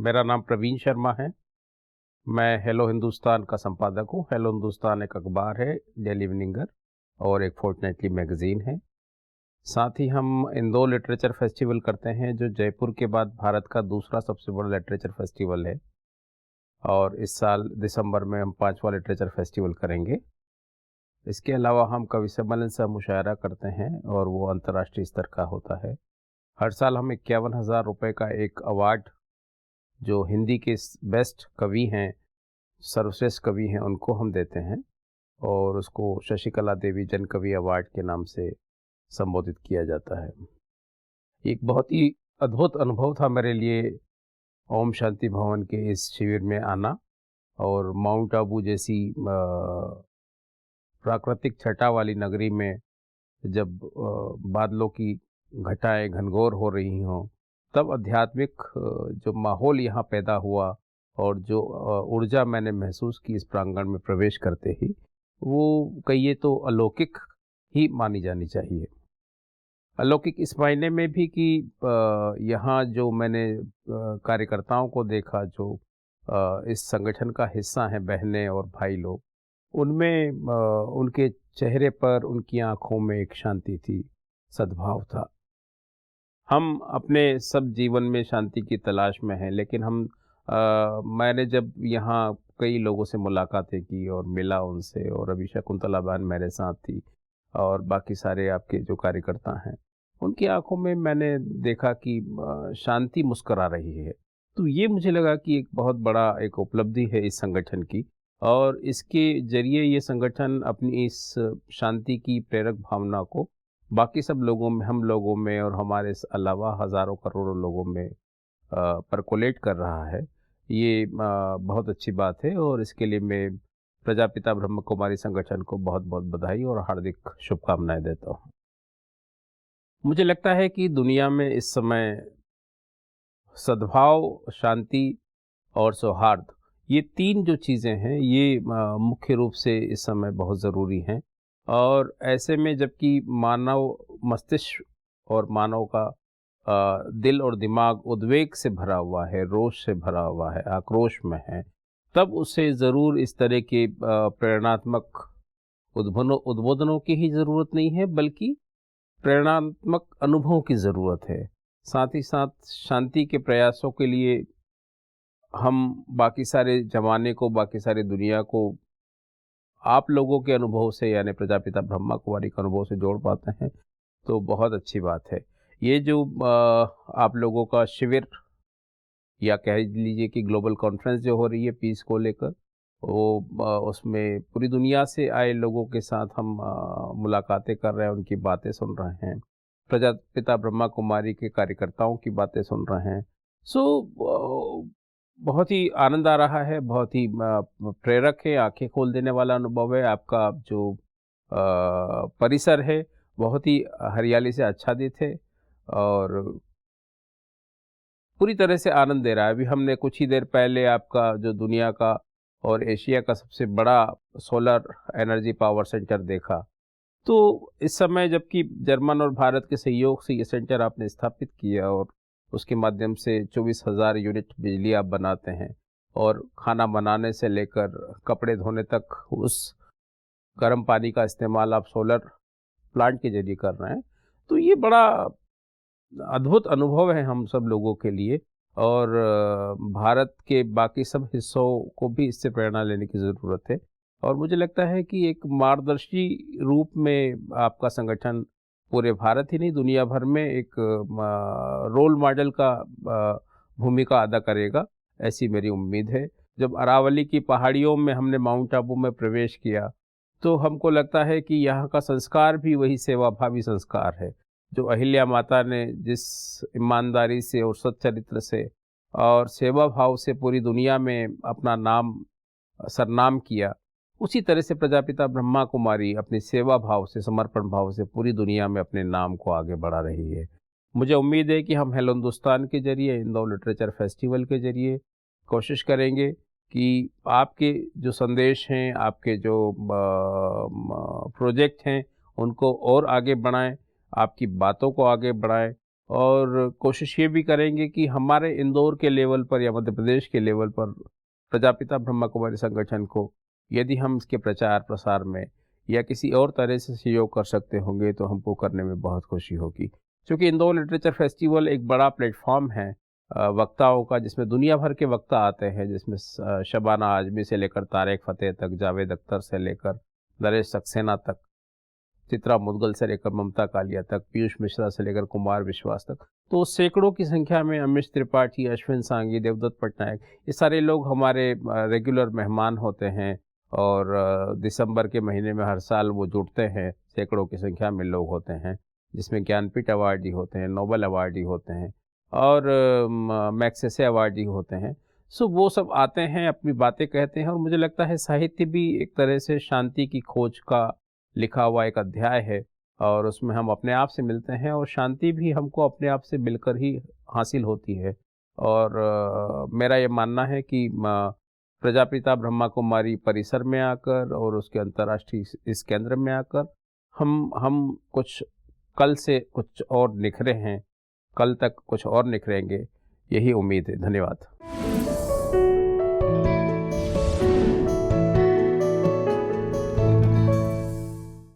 मेरा नाम प्रवीण शर्मा है। मैं हेलो हिंदुस्तान का संपादक हूँ। हेलो हिंदुस्तान एक अखबार है, डेली इवनिंगर, और एक फोर्टनाइटली मैगज़ीन है। साथ ही हम इंदौर लिटरेचर फेस्टिवल करते हैं, जो जयपुर के बाद भारत का दूसरा सबसे बड़ा लिटरेचर फेस्टिवल है, और इस साल दिसंबर में हम 5वां लिटरेचर फेस्टिवल करेंगे। इसके अलावा हम कवि सम्मेलन सह मुशायरा करते हैं, और वो अंतर्राष्ट्रीय स्तर का होता है। हर साल हम 51,000 रुपये का एक अवार्ड, जो हिंदी के बेस्ट कवि हैं, सर्वश्रेष्ठ कवि हैं, उनको हम देते हैं, और उसको शशिकला देवी जन कवि अवार्ड के नाम से संबोधित किया जाता है। एक बहुत ही अद्भुत अनुभव था मेरे लिए ओम शांति भवन के इस शिविर में आना, और माउंट आबू जैसी प्राकृतिक छटा वाली नगरी में जब बादलों की घटाएं घनघोर हो रही हों, तब आध्यात्मिक जो माहौल यहाँ पैदा हुआ, और जो ऊर्जा मैंने महसूस की इस प्रांगण में प्रवेश करते ही, वो कहिए तो अलौकिक ही मानी जानी चाहिए। अलौकिक इस मायने में भी कि यहाँ जो मैंने कार्यकर्ताओं को देखा, जो इस संगठन का हिस्सा हैं, बहनें और भाई लोग, उनमें उनके चेहरे पर, उनकी आँखों में एक शांति थी, सद्भाव था। हम अपने सब जीवन में शांति की तलाश में हैं, लेकिन मैंने जब यहाँ कई लोगों से मुलाकातें की और मिला उनसे, और अभी शकुंतला बहन मेरे साथ थी, और बाकी सारे आपके जो कार्यकर्ता हैं, उनकी आंखों में मैंने देखा कि शांति मुस्करा रही है। तो ये मुझे लगा कि एक बहुत बड़ा एक उपलब्धि है इस संगठन की, और इसके जरिए ये संगठन अपनी इस शांति की प्रेरक भावना को बाकी सब लोगों में, हम लोगों में, और हमारे अलावा हज़ारों करोड़ों लोगों में परकोलेट कर रहा है। ये बहुत अच्छी बात है, और इसके लिए मैं प्रजापिता ब्रह्म कुमारी संगठन को बहुत बहुत बधाई और हार्दिक शुभकामनाएं देता हूँ। मुझे लगता है कि दुनिया में इस समय सद्भाव, शांति और सौहार्द, ये तीन जो चीज़ें हैं, ये मुख्य रूप से इस समय बहुत ज़रूरी हैं। और ऐसे में जबकि मानव मस्तिष्क और मानव का दिल और दिमाग उद्वेग से भरा हुआ है, रोष से भरा हुआ है, आक्रोश में है, तब उसे ज़रूर इस तरह के प्रेरणात्मक उद्बोधनों की ही ज़रूरत नहीं है, बल्कि प्रेरणात्मक अनुभवों की ज़रूरत है। साथ ही साथ शांति के प्रयासों के लिए हम बाकी सारे ज़माने को, बाकी सारी दुनिया को आप लोगों के अनुभव से, यानी प्रजापिता ब्रह्मा कुमारी के अनुभव से जोड़ पाते हैं, तो बहुत अच्छी बात है। ये जो आप लोगों का शिविर, या कह लीजिए कि ग्लोबल कॉन्फ्रेंस जो हो रही है पीस को लेकर, वो उसमें पूरी दुनिया से आए लोगों के साथ हम मुलाकातें कर रहे हैं, उनकी बातें सुन रहे हैं, प्रजापिता ब्रह्मा कुमारी के कार्यकर्ताओं की बातें सुन रहे हैं। बहुत ही आनंद आ रहा है, बहुत ही प्रेरक है, आंखें खोल देने वाला अनुभव है। आपका जो परिसर है, बहुत ही हरियाली से आच्छादित है, और पूरी तरह से आनंद दे रहा है। अभी हमने कुछ ही देर पहले आपका जो दुनिया का और एशिया का सबसे बड़ा सोलर एनर्जी पावर सेंटर देखा। तो इस समय जबकि जर्मन और भारत के सहयोग से ये सेंटर आपने स्थापित किया, और उसके माध्यम से 24,000 यूनिट बिजली आप बनाते हैं, और खाना बनाने से लेकर कपड़े धोने तक उस गर्म पानी का इस्तेमाल आप सोलर प्लांट के जरिए कर रहे हैं। तो ये बड़ा अद्भुत अनुभव है हम सब लोगों के लिए, और भारत के बाकी सब हिस्सों को भी इससे प्रेरणा लेने की ज़रूरत है। और मुझे लगता है कि एक मार्गदर्शी रूप में आपका संगठन पूरे भारत ही नहीं, दुनिया भर में एक रोल मॉडल का भूमिका अदा करेगा, ऐसी मेरी उम्मीद है। जब अरावली की पहाड़ियों में हमने माउंट आबू में प्रवेश किया, तो हमको लगता है कि यहाँ का संस्कार भी वही सेवाभावी संस्कार है, जो अहिल्या माता ने जिस ईमानदारी से और सच्चरित्र से और सेवा भाव से पूरी दुनिया में अपना नाम सरनाम किया, उसी तरह से प्रजापिता ब्रह्मा कुमारी अपनी सेवा भाव से, समर्पण भाव से पूरी दुनिया में अपने नाम को आगे बढ़ा रही है। मुझे उम्मीद है कि हम हेलो हिंदुस्तान के जरिए, इंदौर लिटरेचर फेस्टिवल के जरिए कोशिश करेंगे कि आपके जो संदेश हैं, आपके जो प्रोजेक्ट हैं, उनको और आगे बढ़ाएं, आपकी बातों को आगे बढ़ाएं, और कोशिश ये भी करेंगे कि हमारे इंदौर के लेवल पर या मध्य प्रदेश के लेवल पर प्रजापिता ब्रह्मा कुमारी संगठन को यदि हम इसके प्रचार प्रसार में या किसी और तरह से सहयोग कर सकते होंगे तो हमको करने में बहुत खुशी होगी। क्योंकि इंदौर लिटरेचर फेस्टिवल एक बड़ा प्लेटफॉर्म है वक्ताओं का, जिसमें दुनिया भर के वक्ता आते हैं, जिसमें शबाना आजमी से लेकर तारिक फ़तेह तक, जावेद अख्तर से लेकर नरेश सक्सेना तक, चित्रा मुदगल से लेकर ममता कालिया तक, पीयूष मिश्रा से लेकर कुमार विश्वास तक। तो सैकड़ों की संख्या में अमिश त्रिपाठी, अश्विन सांगी, देवदत्त पटनायक, ये सारे लोग हमारे रेगुलर मेहमान होते हैं और दिसंबर के महीने में हर साल वो जुड़ते हैं। सैकड़ों की संख्या में लोग होते हैं, जिसमें ज्ञानपीठ अवार्डी होते हैं, नोबेल अवार्डी होते हैं और मैग्सेसे अवार्डी होते हैं। सो वो सब आते हैं, अपनी बातें कहते हैं और मुझे लगता है साहित्य भी एक तरह से शांति की खोज का लिखा हुआ एक अध्याय है और उसमें हम अपने आप से मिलते हैं और शांति भी हमको अपने आप से मिलकर ही हासिल होती है। और मेरा ये मानना है कि प्रजापिता ब्रह्मा कुमारी परिसर में आकर और उसके अंतर्राष्ट्रीय इस केंद्र में आकर हम कुछ कल से कुछ और निखरे हैं, कल तक कुछ और निखरेंगे, यही उम्मीद है। धन्यवाद।